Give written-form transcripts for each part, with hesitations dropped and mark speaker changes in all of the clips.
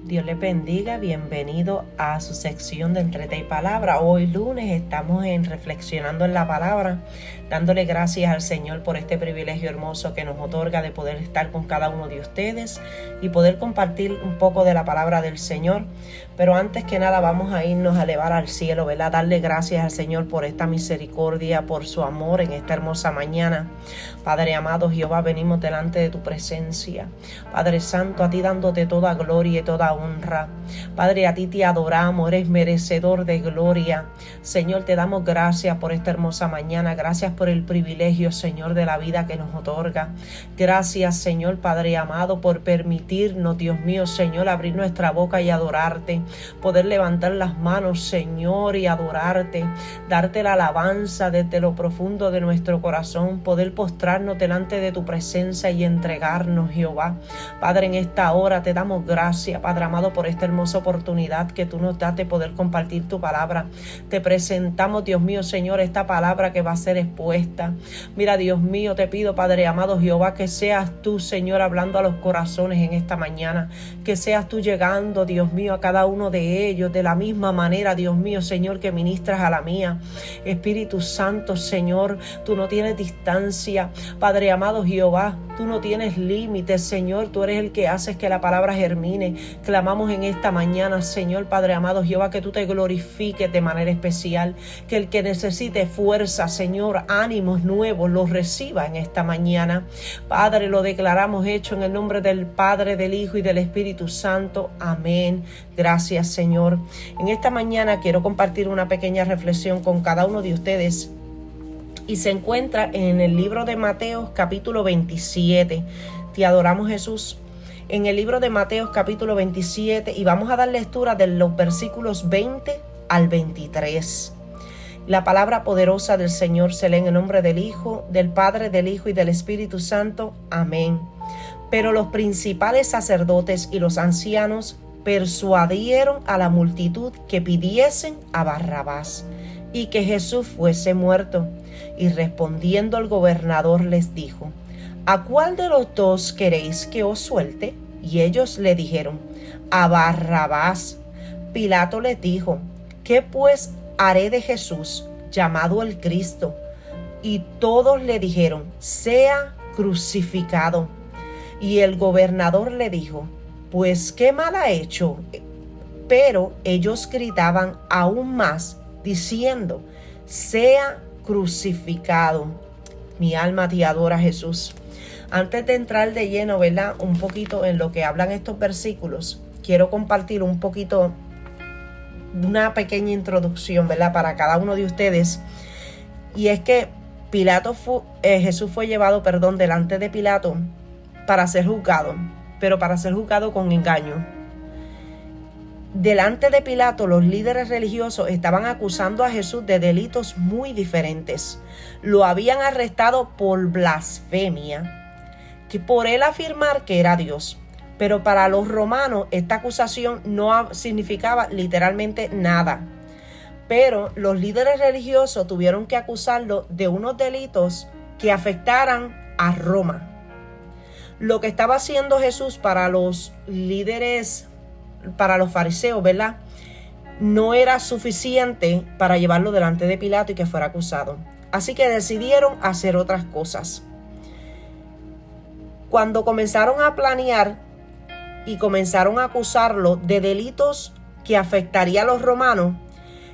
Speaker 1: Dios le bendiga, bienvenido a su sección de Entrete y Palabra. Hoy lunes estamos reflexionando en la palabra, dándole gracias al Señor por este privilegio hermoso que nos otorga de poder estar con cada uno de ustedes y poder compartir un poco de la palabra del Señor. Pero antes que nada vamos a irnos a elevar al cielo, ¿verdad? Darle gracias al Señor por esta misericordia, por su amor en esta hermosa mañana. Padre amado Jehová, venimos delante de tu presencia. Padre Santo, a ti dándote toda gloria y toda honra. Padre, a ti te adoramos, eres merecedor de gloria. Señor, te damos gracias por esta hermosa mañana. Gracias por el privilegio, Señor, de la vida que nos otorga. Gracias, Señor, Padre amado, por permitirnos, Dios mío, Señor, abrir nuestra boca y adorarte. Poder levantar las manos, Señor, y adorarte. Darte la alabanza desde lo profundo de nuestro corazón. Poder postrarnos delante de tu presencia y entregarnos, Jehová. Padre, en esta hora te damos gracias, Padre amado, por esta hermosa oportunidad que tú nos das de poder compartir tu palabra. Te presentamos, Dios mío, Señor, esta palabra que va a ser expuesta. Mira, Dios mío, te pido, Padre amado Jehová, que seas tú, Señor, hablando a los corazones en esta mañana. Que seas tú llegando, Dios mío, a cada uno de ellos de la misma manera, Dios mío, Señor, que ministras a la mía. Espíritu Santo, Señor, tú no tienes distancia. Padre amado Jehová, tú no tienes límites, Señor. Tú eres el que haces que la palabra germine. Clamamos en esta mañana, Señor, Padre amado Jehová, que tú te glorifiques de manera especial. Que el que necesite fuerza, Señor, ánimos nuevos, los reciba en esta mañana. Padre, lo declaramos hecho en el nombre del Padre, del Hijo y del Espíritu Santo. Amén. Gracias, Señor. En esta mañana quiero compartir una pequeña reflexión con cada uno de ustedes. Y se encuentra en el libro de Mateo, capítulo 27. Te adoramos, Jesús. En el libro de Mateo, capítulo 27, y vamos a dar lectura de los versículos 20 al 23. La palabra poderosa del Señor se lee en el nombre del Hijo, del Padre, del Hijo y del Espíritu Santo. Amén. Pero los principales sacerdotes y los ancianos persuadieron a la multitud que pidiesen a Barrabás y que Jesús fuese muerto. Y respondiendo el gobernador les dijo: ¿a cuál de los dos queréis que os suelte? Y ellos le dijeron: a Barrabás. Pilato les dijo: ¿qué pues haré de Jesús, llamado el Cristo? Y todos le dijeron: sea crucificado. Y el gobernador le dijo: pues qué mal ha hecho. Pero ellos gritaban aún más, diciendo: sea crucificado. Mi alma te adora, Jesús. Antes de entrar de lleno, ¿verdad?, un poquito en lo que hablan estos versículos, quiero compartir un poquito, una pequeña introducción, ¿verdad?, para cada uno de ustedes. Y es que Jesús fue llevado, delante de Pilato para ser juzgado, pero para ser juzgado con engaño. Delante de Pilato, los líderes religiosos estaban acusando a Jesús de delitos muy diferentes. Lo habían arrestado por blasfemia, que por él afirmar que era Dios. Pero para los romanos esta acusación no significaba literalmente nada. Pero los líderes religiosos tuvieron que acusarlo de unos delitos que afectaran a Roma. Lo que estaba haciendo Jesús para los líderes, para los fariseos, ¿verdad?, no era suficiente para llevarlo delante de Pilato y que fuera acusado. Así que decidieron hacer otras cosas. Cuando comenzaron a planear y comenzaron a acusarlo de delitos que afectarían a los romanos,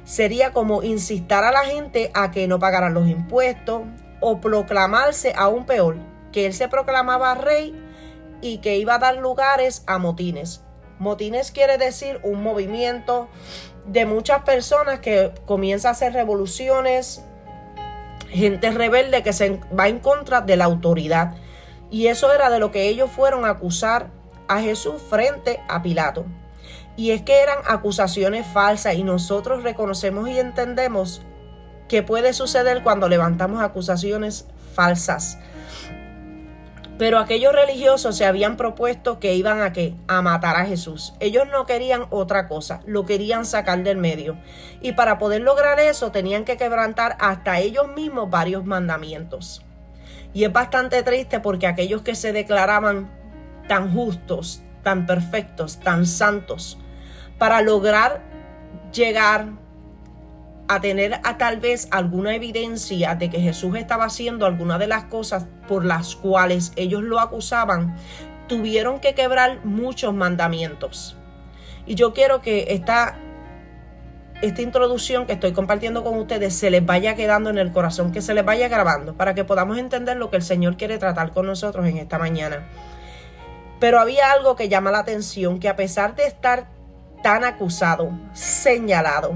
Speaker 1: sería como instar a la gente a que no pagaran los impuestos o proclamarse aún peor, que él se proclamaba rey y que iba a dar lugares a motines. Motines quiere decir un movimiento de muchas personas que comienza a hacer revoluciones, gente rebelde que se va en contra de la autoridad. Y eso era de lo que ellos fueron a acusar a Jesús frente a Pilato. Y es que eran acusaciones falsas, y nosotros reconocemos y entendemos que puede suceder cuando levantamos acusaciones falsas. Pero aquellos religiosos se habían propuesto que iban a matar a Jesús. Ellos no querían otra cosa, lo querían sacar del medio. Y para poder lograr eso tenían que quebrantar hasta ellos mismos varios mandamientos. Y es bastante triste porque aquellos que se declaraban tan justos, tan perfectos, tan santos, para lograr llegar a tener tal vez alguna evidencia de que Jesús estaba haciendo alguna de las cosas por las cuales ellos lo acusaban, tuvieron que quebrar muchos mandamientos. Y yo quiero que esta introducción que estoy compartiendo con ustedes se les vaya quedando en el corazón, que se les vaya grabando, para que podamos entender lo que el Señor quiere tratar con nosotros en esta mañana. Pero había algo que llama la atención, que a pesar de estar tan acusado, señalado,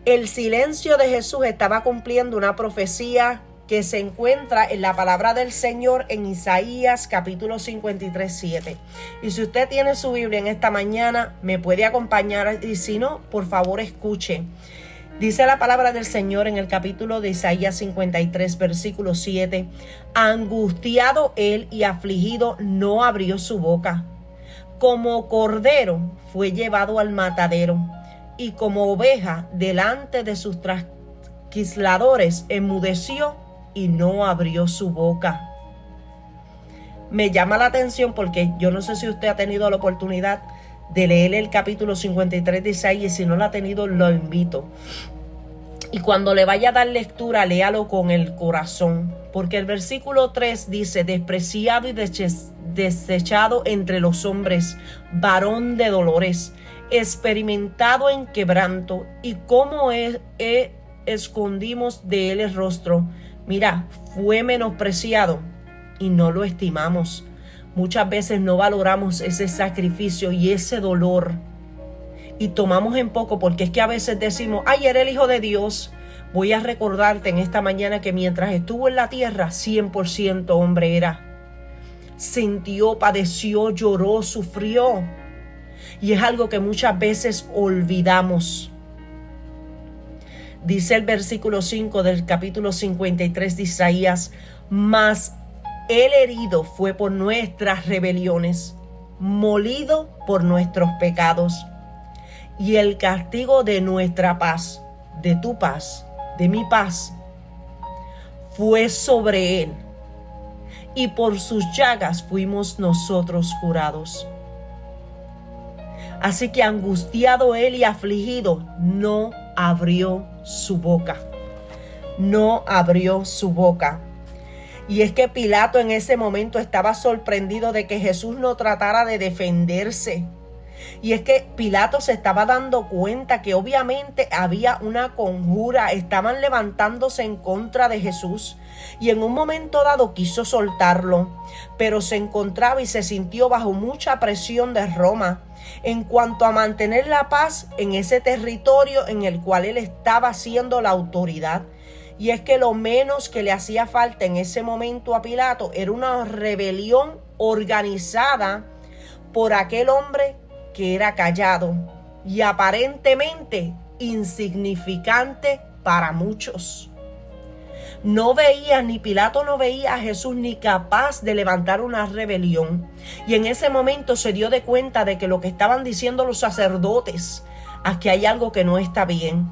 Speaker 1: el silencio de Jesús estaba cumpliendo una profecía que se encuentra en la palabra del Señor en Isaías capítulo 53:7. Y si usted tiene su Biblia en esta mañana, me puede acompañar, y si no, por favor escuche. Dice la palabra del Señor en el capítulo de Isaías 53, versículo 7. Angustiado él y afligido no abrió su boca. Como cordero fue llevado al matadero, y como oveja delante de sus trasquisladores enmudeció y no abrió su boca. Me llama la atención porque yo no sé si usted ha tenido la oportunidad de leer el capítulo 53 de Isaías, y si no lo ha tenido, lo invito. Y cuando le vaya a dar lectura, léalo con el corazón, porque el versículo 3 dice: despreciado y desechado entre los hombres, varón de dolores, experimentado en quebranto, y cómo escondimos de él el rostro. Mira, fue menospreciado y no lo estimamos. Muchas veces no valoramos ese sacrificio y ese dolor, y tomamos en poco, porque es que a veces decimos: ay, era el Hijo de Dios. Voy a recordarte en esta mañana que mientras estuvo en la tierra, 100% hombre era. Sintió, padeció, lloró, sufrió. Y es algo que muchas veces olvidamos. Dice el versículo 5 del capítulo 53 de Isaías: mas el herido fue por nuestras rebeliones, molido por nuestros pecados. Y el castigo de nuestra paz, de tu paz, de mi paz, fue sobre él. Y por sus llagas fuimos nosotros curados. Así que angustiado él y afligido, no abrió su boca. No abrió su boca. Y es que Pilato en ese momento estaba sorprendido de que Jesús no tratara de defenderse. Y es que Pilato se estaba dando cuenta que obviamente había una conjura, estaban levantándose en contra de Jesús, y en un momento dado quiso soltarlo, pero se encontraba y se sintió bajo mucha presión de Roma en cuanto a mantener la paz en ese territorio en el cual él estaba siendo la autoridad. Y es que lo menos que le hacía falta en ese momento a Pilato era una rebelión organizada por aquel hombre que era callado y aparentemente insignificante para muchos. Ni Pilato no veía a Jesús ni capaz de levantar una rebelión. Y en ese momento se dio de cuenta de que lo que estaban diciendo los sacerdotes, aquí hay algo que no está bien.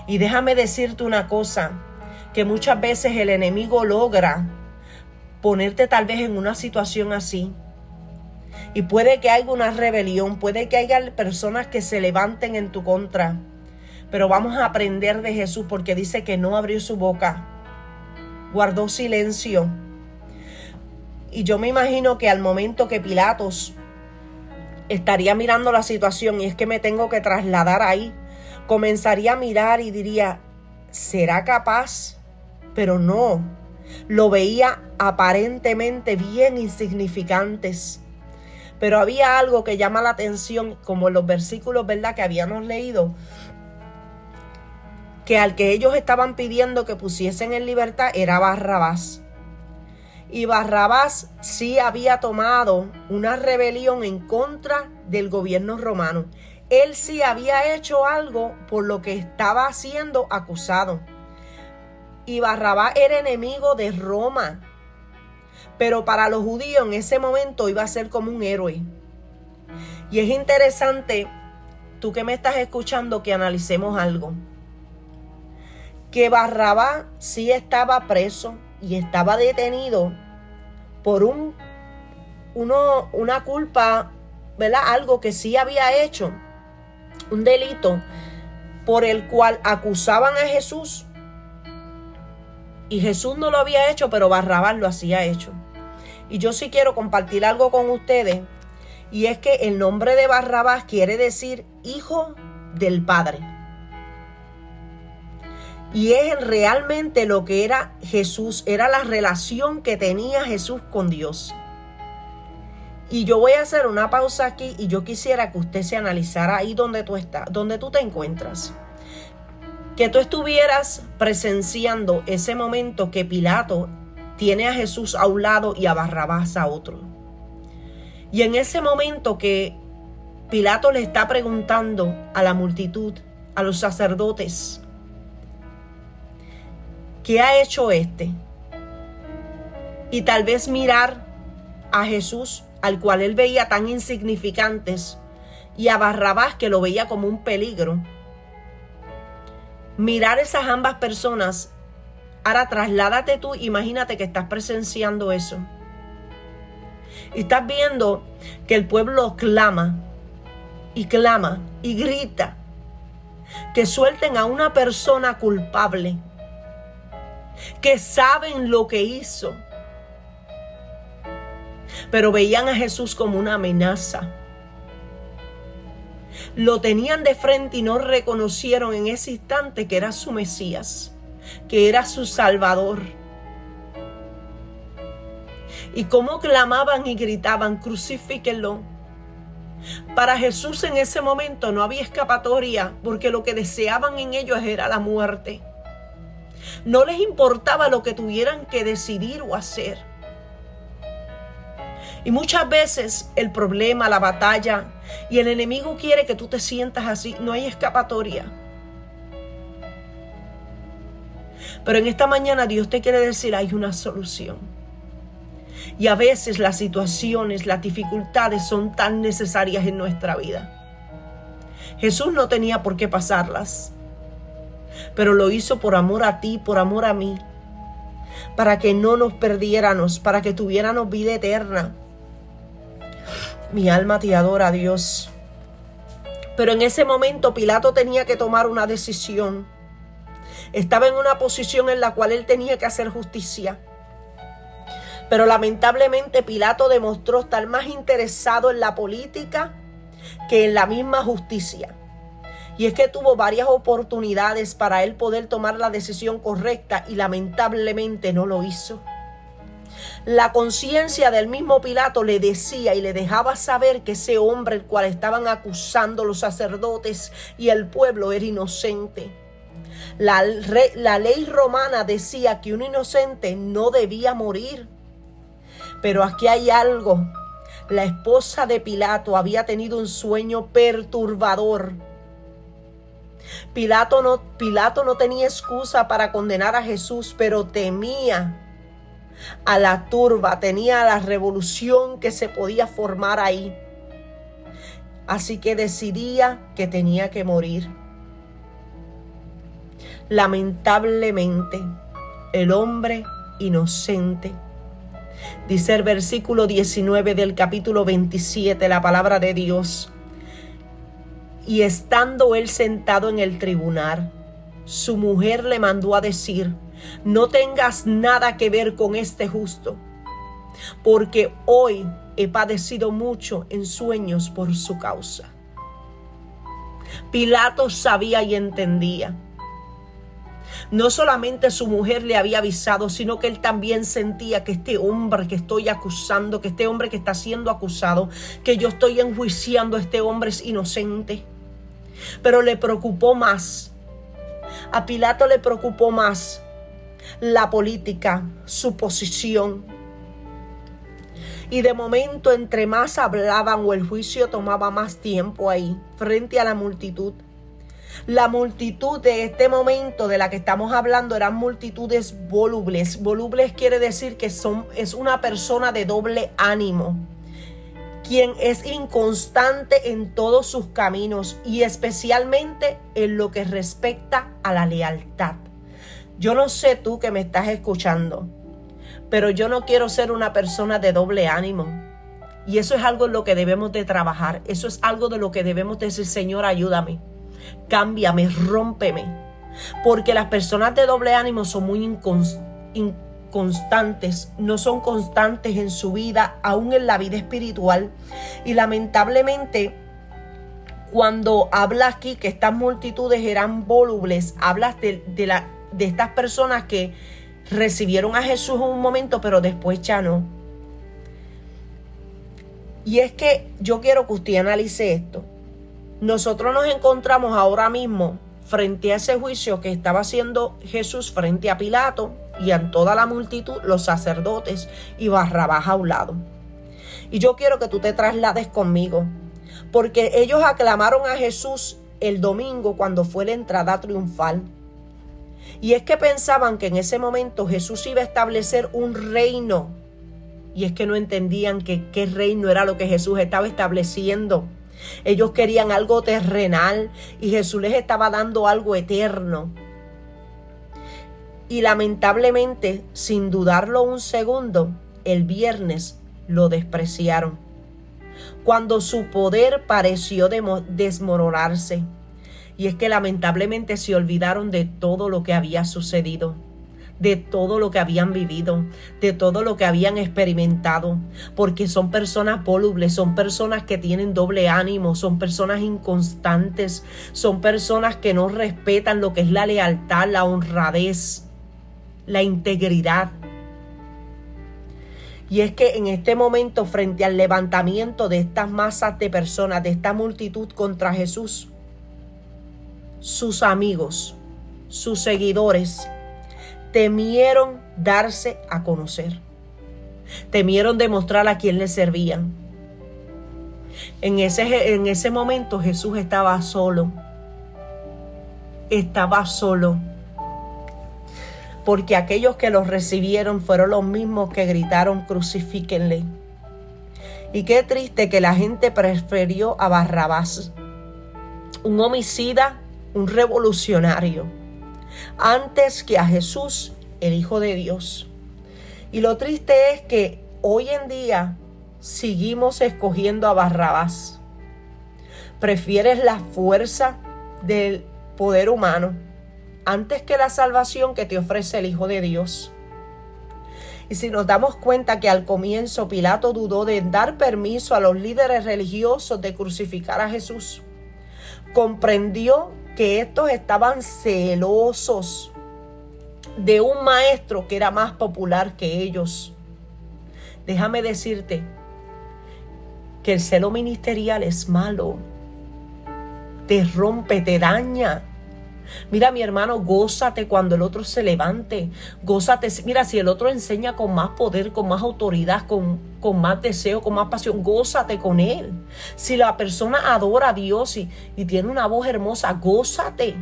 Speaker 1: Y déjame decirte una cosa, que muchas veces el enemigo logra ponerte tal vez en una situación así. Y puede que haya una rebelión, puede que haya personas que se levanten en tu contra. Pero vamos a aprender de Jesús, porque dice que no abrió su boca, guardó silencio. Y yo me imagino que al momento que Pilatos estaría mirando la situación, y es que me tengo que trasladar ahí, comenzaría a mirar y diría: ¿será capaz? Pero no, lo veía aparentemente bien insignificantes. Pero había algo que llama la atención, como en los versículos, ¿verdad?, que habíamos leído, que al que ellos estaban pidiendo que pusiesen en libertad era Barrabás. Y Barrabás sí había tomado una rebelión en contra del gobierno romano. Él sí había hecho algo por lo que estaba siendo acusado. Y Barrabás era enemigo de Roma. Pero para los judíos en ese momento iba a ser como un héroe. Y es interesante, tú que me estás escuchando, que analicemos algo. Que Barrabás sí estaba preso y estaba detenido por un una culpa, ¿verdad? Algo que sí había hecho, un delito por el cual acusaban a Jesús. Y Jesús no lo había hecho, pero Barrabás lo hacía hecho. Y yo sí quiero compartir algo con ustedes. Y es que el nombre de Barrabás quiere decir hijo del Padre. Y es realmente lo que era Jesús, era la relación que tenía Jesús con Dios. Y yo voy a hacer una pausa aquí y yo quisiera que usted se analizara ahí donde tú estás, donde tú te encuentras. Que tú estuvieras presenciando ese momento que Pilato tiene a Jesús a un lado y a Barrabás a otro. Y en ese momento que Pilato le está preguntando a la multitud, a los sacerdotes, ¿qué ha hecho este? Y tal vez mirar a Jesús, al cual él veía tan insignificantes, y a Barrabás, que lo veía como un peligro. Mirar esas ambas personas. Ahora trasládate tú, imagínate que estás presenciando eso. Y estás viendo que el pueblo clama y grita que suelten a una persona culpable, que saben lo que hizo, pero veían a Jesús como una amenaza. Lo tenían de frente y no reconocieron en ese instante que era su Mesías, que era su Salvador. Y cómo clamaban y gritaban, crucifíquenlo. Para Jesús en ese momento no había escapatoria, porque lo que deseaban en ellos era la muerte. No les importaba lo que tuvieran que decidir o hacer. Y muchas veces el problema, la batalla y el enemigo quiere que tú te sientas así. No hay escapatoria. Pero en esta mañana Dios te quiere decir, hay una solución. Y a veces las situaciones, las dificultades son tan necesarias en nuestra vida. Jesús no tenía por qué pasarlas, pero lo hizo por amor a ti, por amor a mí, para que no nos perdiéramos, para que tuviéramos vida eterna. Mi alma te adora, Dios. Pero en ese momento Pilato tenía que tomar una decisión. Estaba en una posición en la cual él tenía que hacer justicia. Pero lamentablemente Pilato demostró estar más interesado en la política que en la misma justicia. Y es que tuvo varias oportunidades para él poder tomar la decisión correcta y lamentablemente no lo hizo. La conciencia del mismo Pilato le decía y le dejaba saber que ese hombre el cual estaban acusando los sacerdotes y el pueblo era inocente. La ley romana decía que un inocente no debía morir. Pero aquí hay algo. La esposa de Pilato había tenido un sueño perturbador. Pilato no tenía excusa para condenar a Jesús, pero temía a la turba, tenía la revolución que se podía formar ahí. Así que decidía que tenía que morir. Lamentablemente, el hombre inocente. Dice el versículo 19 del capítulo 27, la palabra de Dios. Y estando él sentado en el tribunal, su mujer le mandó a decir: no tengas nada que ver con este justo, porque hoy he padecido mucho en sueños por su causa. Pilato sabía y entendía. No solamente su mujer le había avisado, sino que él también sentía que este hombre que estoy acusando, que este hombre que está siendo acusado, que yo estoy enjuiciando a este hombre es inocente. Pero le preocupó más. A Pilato le preocupó más la política, su posición. Y de momento, entre más hablaban o el juicio tomaba más tiempo ahí, frente a la multitud. La multitud de este momento de la que estamos hablando eran multitudes volubles. Volubles quiere decir que es una persona de doble ánimo, quien es inconstante en todos sus caminos y especialmente en lo que respecta a la lealtad. Yo no sé tú que me estás escuchando, pero yo no quiero ser una persona de doble ánimo. Y eso es algo en lo que debemos de trabajar. Eso es algo de lo que debemos decir: Señor, ayúdame, cámbiame, rómpeme. Porque las personas de doble ánimo son muy inconstantes, no son constantes en su vida, aún en la vida espiritual. Y lamentablemente, cuando habla aquí que estas multitudes eran volubles, hablas de estas personas que recibieron a Jesús en un momento, pero después ya no. Y es que yo quiero que usted analice esto. Nosotros nos encontramos ahora mismo frente a ese juicio que estaba haciendo Jesús frente a Pilato y a toda la multitud, los sacerdotes y Barrabás a un lado. Y yo quiero que tú te traslades conmigo, porque ellos aclamaron a Jesús el domingo cuando fue la entrada triunfal. Y es que pensaban que en ese momento Jesús iba a establecer un reino. Y es que no entendían que qué reino era lo que Jesús estaba estableciendo. Ellos querían algo terrenal y Jesús les estaba dando algo eterno. Y lamentablemente, sin dudarlo un segundo, el viernes lo despreciaron, cuando su poder pareció desmoronarse. Y es que lamentablemente se olvidaron de todo lo que había sucedido, de todo lo que habían vivido, de todo lo que habían experimentado, porque son personas volubles, son personas que tienen doble ánimo, son personas inconstantes, son personas que no respetan lo que es la lealtad, la honradez, la integridad. Y es que en este momento, frente al levantamiento de estas masas de personas, de esta multitud contra Jesús, sus amigos, sus seguidores, temieron darse a conocer. Temieron demostrar a quién le servían. En ese momento Jesús estaba solo. Estaba solo. Porque aquellos que los recibieron fueron los mismos que gritaron: crucifíquenle. Y qué triste que la gente prefirió a Barrabás, un homicida, un revolucionario, antes que a Jesús, el Hijo de Dios. Y lo triste es que hoy en día seguimos escogiendo a Barrabás. Prefieres la fuerza del poder humano antes que la salvación que te ofrece el Hijo de Dios. Y si nos damos cuenta que al comienzo Pilato dudó de dar permiso a los líderes religiosos de crucificar a Jesús, comprendió que estos estaban celosos de un maestro que era más popular que ellos. Déjame decirte que el celo ministerial es malo. Te rompe, te daña. Mira, mi hermano, gózate cuando el otro se levante. Gózate. Mira, si el otro enseña con más poder, con más autoridad, con más deseo, con más pasión, gózate con él. Si la persona adora a Dios y tiene una voz hermosa, gózate.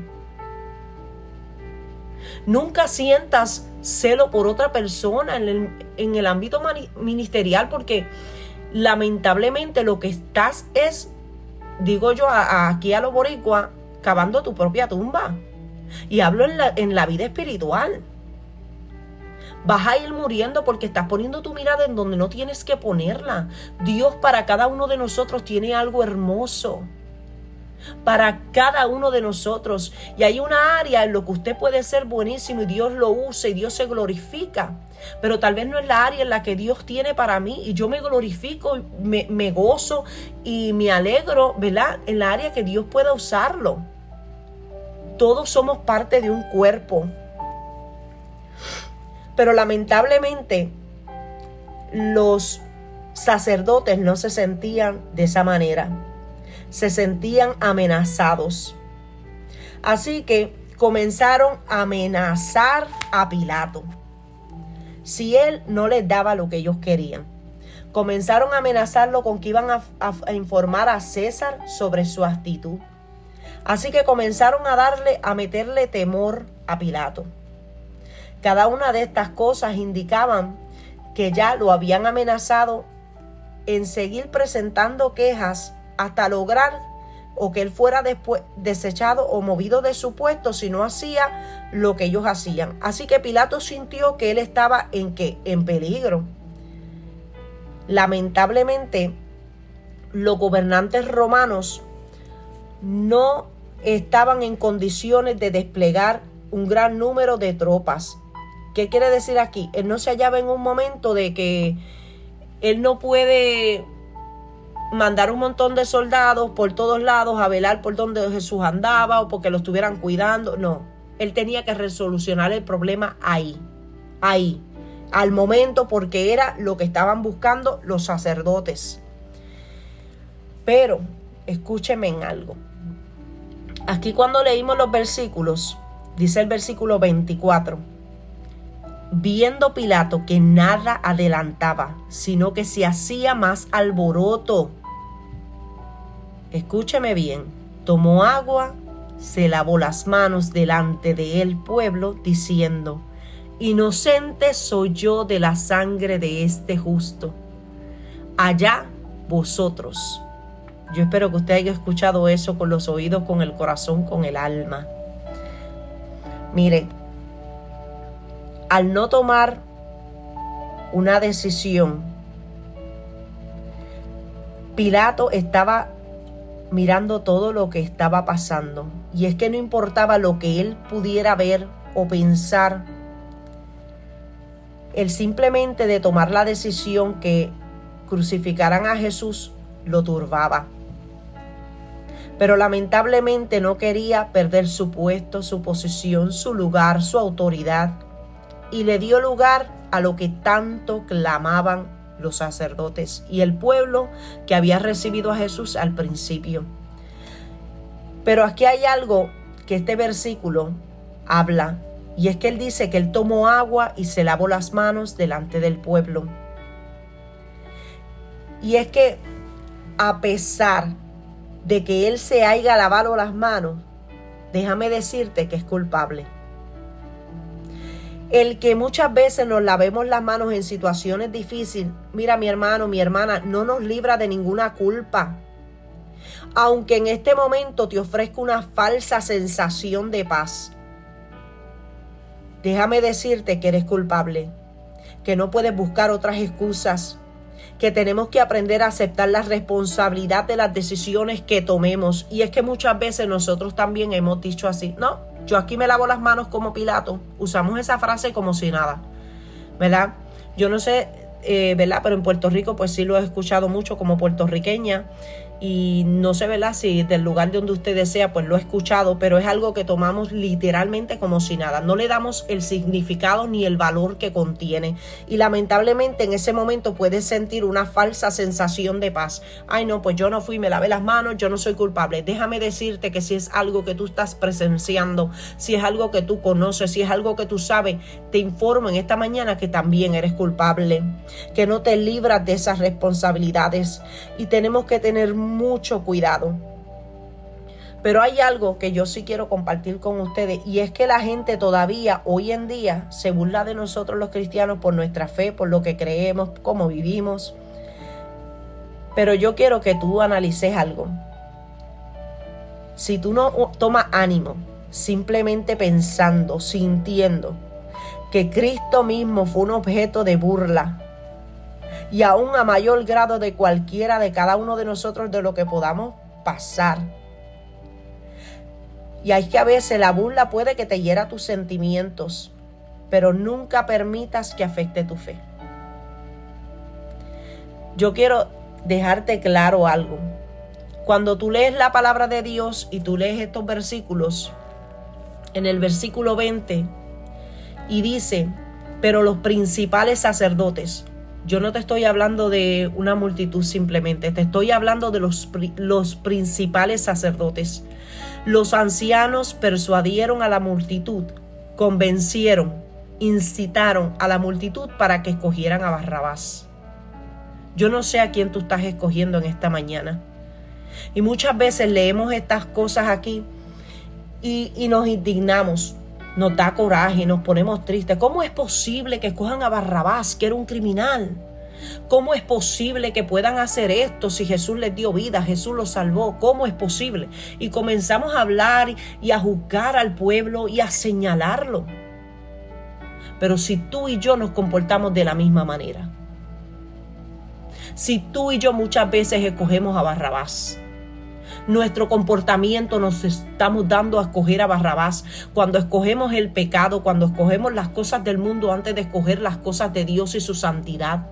Speaker 1: Nunca sientas celo por otra persona en el ámbito ministerial, porque lamentablemente lo que estás es, digo yo aquí a los boricuas, cavando tu propia tumba. Y hablo en la vida espiritual. Vas a ir muriendo porque estás poniendo tu mirada en donde no tienes que ponerla. Dios para cada uno de nosotros tiene algo hermoso. Para cada uno de nosotros. Y hay una área en lo que usted puede ser buenísimo y Dios lo usa y Dios se glorifica. Pero tal vez no es la área en la que Dios tiene para mí. Y yo me glorifico, me gozo y me alegro, ¿verdad? En la área que Dios pueda usarlo. Todos somos parte de un cuerpo. Pero lamentablemente los sacerdotes no se sentían de esa manera. Se sentían amenazados. Así que comenzaron a amenazar a Pilato si él no les daba lo que ellos querían. Comenzaron a amenazarlo con que iban a informar a César sobre su actitud. Así que comenzaron a meterle temor a Pilato. Cada una de estas cosas indicaban que ya lo habían amenazado en seguir presentando quejas hasta lograr o que él fuera después desechado o movido de su puesto si no hacía lo que ellos hacían. Así que Pilato sintió que él estaba en peligro. Lamentablemente, los gobernantes romanos no estaban en condiciones de desplegar un gran número de tropas. ¿Qué quiere decir aquí? Él no se hallaba en un momento de que él no puede mandar un montón de soldados por todos lados a velar por donde Jesús andaba o porque lo estuvieran cuidando. No, él tenía que resolucionar el problema ahí, al momento, porque era lo que estaban buscando los sacerdotes. Pero escúcheme en algo. Aquí cuando leímos los versículos, dice el versículo 24, viendo Pilato que nada adelantaba, sino que se hacía más alboroto. Escúcheme bien, tomó agua, se lavó las manos delante del pueblo, diciendo, inocente soy yo de la sangre de este justo. Allá vosotros. Yo espero que usted haya escuchado eso con los oídos, con el corazón, con el alma. Mire, al no tomar una decisión, Pilato estaba mirando todo lo que estaba pasando. Y es que no importaba lo que él pudiera ver o pensar, el simplemente de tomar la decisión que crucificaran a Jesús lo turbaba. Pero lamentablemente no quería perder su puesto, su posición, su lugar, su autoridad. Y le dio lugar a lo que tanto clamaban los sacerdotes y el pueblo que había recibido a Jesús al principio. Pero aquí hay algo que este versículo habla, y es que él dice que él tomó agua y se lavó las manos delante del pueblo. Y es que a pesar de que él se haya lavado las manos, déjame decirte que es culpable. El que muchas veces nos lavemos las manos en situaciones difíciles, mira, mi hermano, mi hermana, no nos libra de ninguna culpa. Aunque en este momento te ofrezca una falsa sensación de paz, déjame decirte que eres culpable, que no puedes buscar otras excusas, que tenemos que aprender a aceptar la responsabilidad de las decisiones que tomemos. Y es que muchas veces nosotros también hemos dicho así, no, yo aquí me lavo las manos como Pilato. Usamos esa frase como si nada, ¿verdad? Yo no sé, ¿verdad? Pero en Puerto Rico pues sí lo he escuchado mucho como puertorriqueña. Y no sé, ¿verdad? Si del lugar de donde usted desea, pues lo he escuchado, pero es algo que tomamos literalmente como si nada. No le damos el significado ni el valor que contiene. Y lamentablemente en ese momento puedes sentir una falsa sensación de paz. Ay, no, pues yo no fui, me lavé las manos, yo no soy culpable. Déjame decirte que si es algo que tú estás presenciando, si es algo que tú conoces, si es algo que tú sabes, te informo en esta mañana que también eres culpable, que no te libras de esas responsabilidades. Y tenemos que tener mucho cuidado. Pero hay algo que yo sí quiero compartir con ustedes, y es que la gente todavía hoy en día se burla de nosotros los cristianos por nuestra fe, por lo que creemos, cómo vivimos. Pero yo quiero que tú analices algo. Si tú no tomas ánimo simplemente pensando, sintiendo que Cristo mismo fue un objeto de burla, y aún a mayor grado de cualquiera de cada uno de nosotros, de lo que podamos pasar. Y hay que a veces la burla puede que te hiera tus sentimientos, pero nunca permitas que afecte tu fe. Yo quiero dejarte claro algo. Cuando tú lees la palabra de Dios y tú lees estos versículos, en el versículo 20, y dice, pero los principales sacerdotes. Yo no te estoy hablando de una multitud simplemente, te estoy hablando de los principales sacerdotes. Los ancianos persuadieron a la multitud, convencieron, incitaron a la multitud para que escogieran a Barrabás. Yo no sé a quién tú estás escogiendo en esta mañana. Y muchas veces leemos estas cosas aquí y nos indignamos. Nos da coraje, nos ponemos tristes. ¿Cómo es posible que escojan a Barrabás, que era un criminal? ¿Cómo es posible que puedan hacer esto si Jesús les dio vida, Jesús los salvó? ¿Cómo es posible? Y comenzamos a hablar y a juzgar al pueblo y a señalarlo. Pero si tú y yo nos comportamos de la misma manera, Si tú y yo muchas veces escogemos a Barrabás, nuestro comportamiento nos estamos dando a escoger a Barrabás. Cuando escogemos el pecado, cuando escogemos las cosas del mundo antes de escoger las cosas de Dios y su santidad.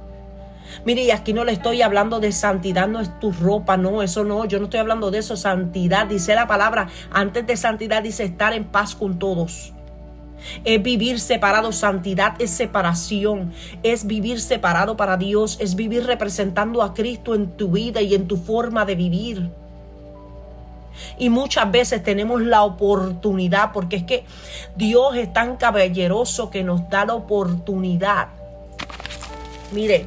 Speaker 1: Mire, y aquí no le estoy hablando de santidad, no es tu ropa, no, eso no, yo no estoy hablando de eso. Santidad, dice la palabra, antes de santidad dice estar en paz con todos. Es vivir separado. Santidad es separación, es vivir separado para Dios, es vivir representando a Cristo en tu vida y en tu forma de vivir. Y muchas veces tenemos la oportunidad, porque es que Dios es tan caballeroso que nos da la oportunidad. Mire,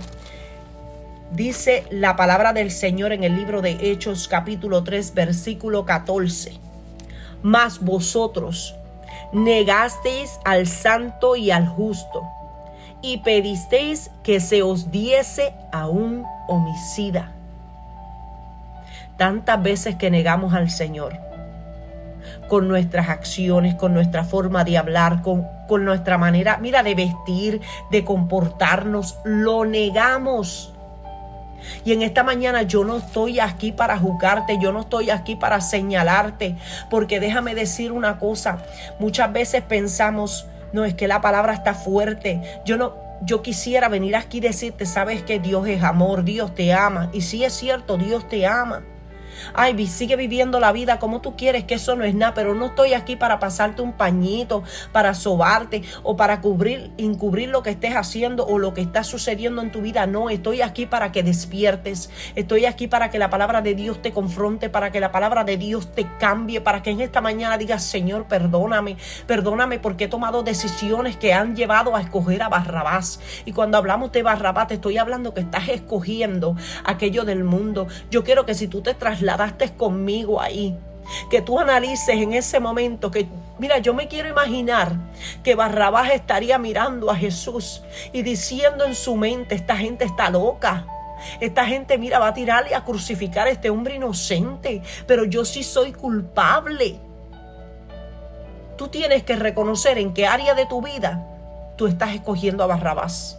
Speaker 1: dice la palabra del Señor en el libro de Hechos capítulo 3 versículo 14. Mas vosotros negasteis al santo y al justo, y pedisteis que se os diese a un homicida. Tantas veces que negamos al Señor, con nuestras acciones, con nuestra forma de hablar, con nuestra manera, mira, de vestir, de comportarnos, lo negamos. Y en esta mañana yo no estoy aquí para juzgarte, yo no estoy aquí para señalarte, porque déjame decir una cosa, muchas veces pensamos, no, es que la palabra está fuerte, yo quisiera venir aquí y decirte, sabes que Dios es amor, Dios te ama, y sí es cierto, Dios te ama. Ay, sigue viviendo la vida como tú quieres, que eso no es nada, pero no estoy aquí para pasarte un pañito, para sobarte o para encubrir lo que estés haciendo o lo que está sucediendo en tu vida. No, estoy aquí para que despiertes, estoy aquí para que la palabra de Dios te confronte, para que la palabra de Dios te cambie, para que en esta mañana digas, Señor, perdóname porque he tomado decisiones que han llevado a escoger a Barrabás. Y cuando hablamos de Barrabás, te estoy hablando que estás escogiendo aquello del mundo. Yo quiero que si tú te trasladaste conmigo ahí, que tú analices en ese momento que, mira, yo me quiero imaginar que Barrabás estaría mirando a Jesús y diciendo en su mente, esta gente está loca. Esta gente, mira, va a tirarle a crucificar a este hombre inocente, pero yo sí soy culpable. Tú tienes que reconocer en qué área de tu vida tú estás escogiendo a Barrabás.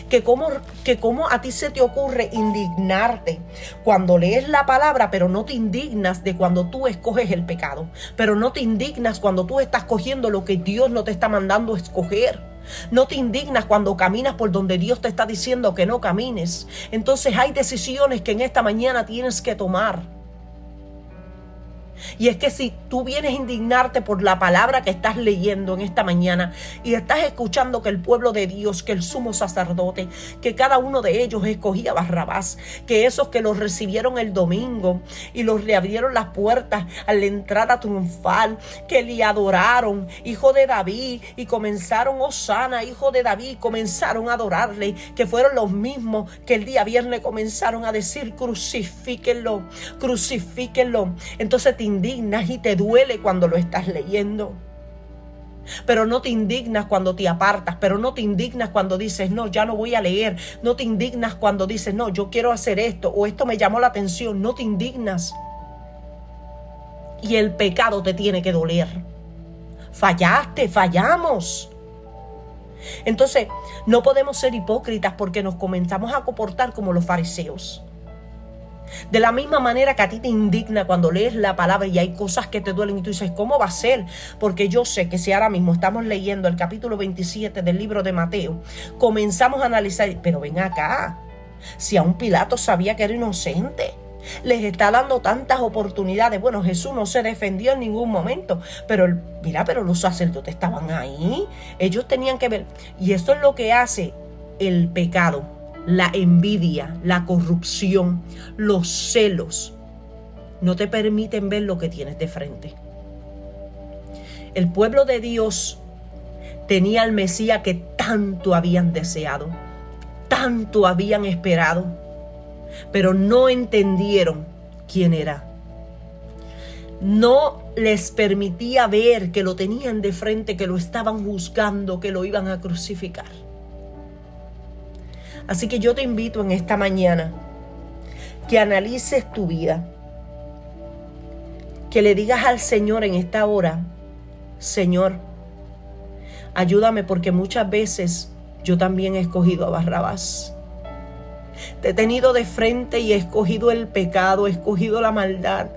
Speaker 1: Que cómo a ti se te ocurre indignarte cuando lees la palabra, pero no te indignas de cuando tú escoges el pecado, pero no te indignas cuando tú estás cogiendo lo que Dios no te está mandando a escoger. No te indignas cuando caminas por donde Dios te está diciendo que no camines. Entonces hay decisiones que en esta mañana tienes que tomar. Y es que si tú vienes a indignarte por la palabra que estás leyendo en esta mañana y estás escuchando que el pueblo de Dios, que el sumo sacerdote, que cada uno de ellos escogía a Barrabás, que esos que los recibieron el domingo y los reabrieron las puertas a la entrada triunfal, que le adoraron, hijo de David, y comenzaron, Hosana, hijo de David, comenzaron a adorarle, que fueron los mismos que el día viernes comenzaron a decir, crucifíquenlo, crucifíquenlo. Entonces te indignas y te duele cuando lo estás leyendo, pero no te indignas cuando te apartas, pero no te indignas cuando dices, no, ya no voy a leer, no te indignas cuando dices, no, yo quiero hacer esto o esto me llamó la atención, no te indignas. Y el pecado te tiene que doler. Fallaste, fallamos. Entonces no podemos ser hipócritas porque nos comenzamos a comportar como los fariseos. De la misma manera que a ti te indigna cuando lees la palabra y hay cosas que te duelen y tú dices, ¿cómo va a ser? Porque yo sé que si ahora mismo estamos leyendo el capítulo 27 del libro de Mateo, comenzamos a analizar, pero ven acá, si aún Pilato sabía que era inocente, les está dando tantas oportunidades. Bueno, Jesús no se defendió en ningún momento, pero pero los sacerdotes estaban ahí, ellos tenían que ver, y esto es lo que hace el pecado. La envidia, la corrupción, los celos no te permiten ver lo que tienes de frente. El pueblo de Dios tenía al Mesías que tanto habían deseado, tanto habían esperado, pero no entendieron quién era. No les permitía ver que lo tenían de frente, que lo estaban juzgando, que lo iban a crucificar. Así que yo te invito en esta mañana que analices tu vida, que le digas al Señor en esta hora, Señor, ayúdame porque muchas veces yo también he escogido a Barrabás. Te he tenido de frente y he escogido el pecado, he escogido la maldad.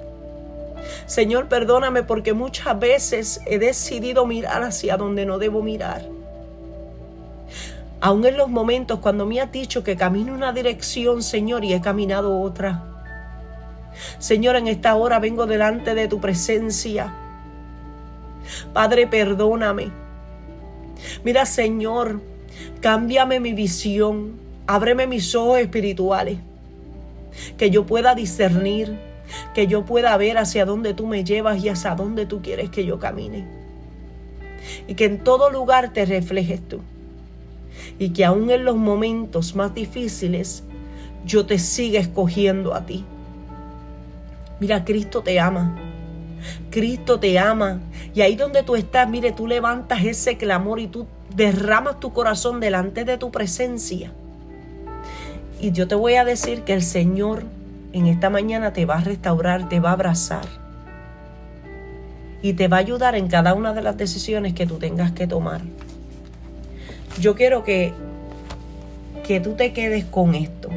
Speaker 1: Señor, perdóname porque muchas veces he decidido mirar hacia donde no debo mirar. Aún en los momentos cuando me has dicho que camino una dirección, Señor, y he caminado otra. Señor, en esta hora vengo delante de tu presencia. Padre, perdóname. Mira, Señor, cámbiame mi visión. Ábreme mis ojos espirituales. Que yo pueda discernir. Que yo pueda ver hacia dónde tú me llevas y hacia dónde tú quieres que yo camine. Y que en todo lugar te reflejes tú. Y que aún en los momentos más difíciles yo te siga escogiendo a ti. Mira, Cristo te ama. Cristo te ama. Y ahí donde tú estás, mire, tú levantas ese clamor y tú derramas tu corazón delante de tu presencia. Y yo te voy a decir que el Señor en esta mañana te va a restaurar, te va a abrazar. Y te va a ayudar en cada una de las decisiones que tú tengas que tomar. Yo quiero que tú te quedes con esto.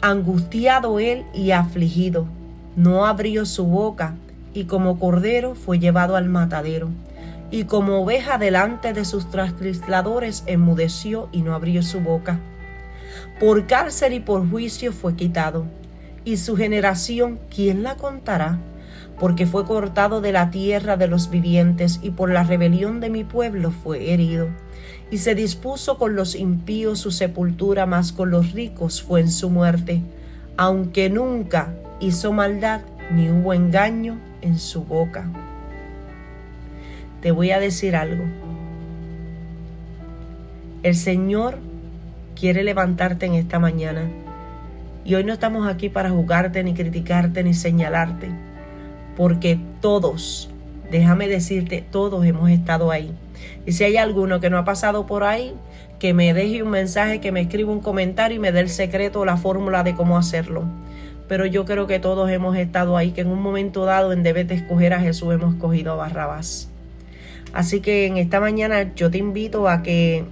Speaker 1: Angustiado él y afligido, no abrió su boca, y como cordero fue llevado al matadero. Y como oveja delante de sus trasquiladores enmudeció y no abrió su boca. Por cárcel y por juicio fue quitado. Y su generación, ¿quién la contará? Porque fue cortado de la tierra de los vivientes, y por la rebelión de mi pueblo fue herido. Y se dispuso con los impíos su sepultura, mas con los ricos fue en su muerte, aunque nunca hizo maldad, ni hubo engaño en su boca. Te voy a decir algo. El Señor quiere levantarte en esta mañana. Y hoy no estamos aquí para juzgarte, ni criticarte, ni señalarte. Porque todos, déjame decirte, todos hemos estado ahí. Y si hay alguno que no ha pasado por ahí, que me deje un mensaje, que me escriba un comentario y me dé el secreto o la fórmula de cómo hacerlo. Pero yo creo que todos hemos estado ahí, que en un momento dado, en vez de escoger a Jesús, hemos escogido a Barrabás. Así que en esta mañana yo te invito a que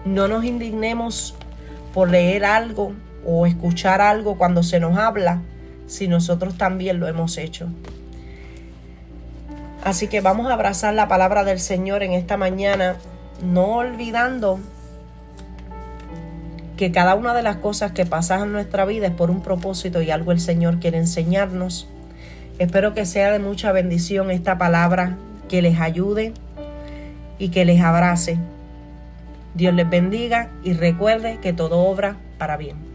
Speaker 1: no nos indignemos por leer algo o escuchar algo cuando se nos habla, si nosotros también lo hemos hecho. Así que vamos a abrazar la palabra del Señor en esta mañana, no olvidando que cada una de las cosas que pasan en nuestra vida es por un propósito y algo el Señor quiere enseñarnos. Espero que sea de mucha bendición esta palabra, que les ayude y que les abrace. Dios les bendiga y recuerde que todo obra para bien.